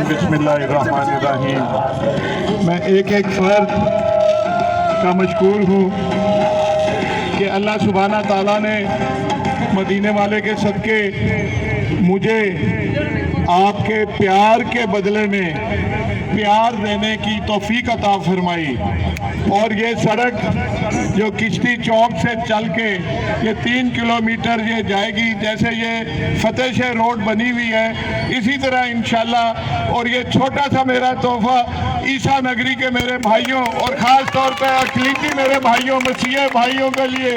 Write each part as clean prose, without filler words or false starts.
बिस्मिल्लाहिर्रहमानिर्रहीम। मैं एक फर्द का मशकूर हूँ कि अल्लाह सुब्हाना ताला ने मदीने वाले के सदके मुझे आपके प्यार के बदले में प्यार देने की तौफीक अता फरमाई। और ये सड़क जो किश्ती चौक से चल के ये 3 किलोमीटर ये जाएगी, जैसे ये फतेह शहर रोड बनी हुई है, इसी तरह इंशाल्लाह। और ये छोटा सा मेरा तोहफा ईसा नगरी के मेरे भाइयों और ख़ास तौर पर अकलीती मेरे भाइयों मसीह भाइयों के लिए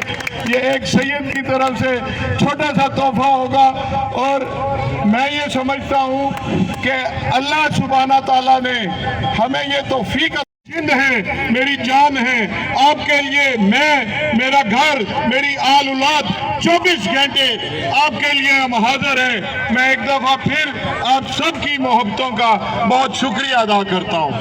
ये एक सैयद की तरफ से छोटा सा तोहफा होगा। और मैं ये समझता हूँ कि अल्लाह सुब्हाना ताला ने हमें ये तौफीक जिंद है, मेरी जान है, आपके लिए मैं, मेरा घर, मेरी आल औलाद 24 घंटे आपके लिए हम हाजिर हैं। मैं एक दफा फिर आप सबकी मोहब्बतों का बहुत शुक्रिया अदा करता हूँ।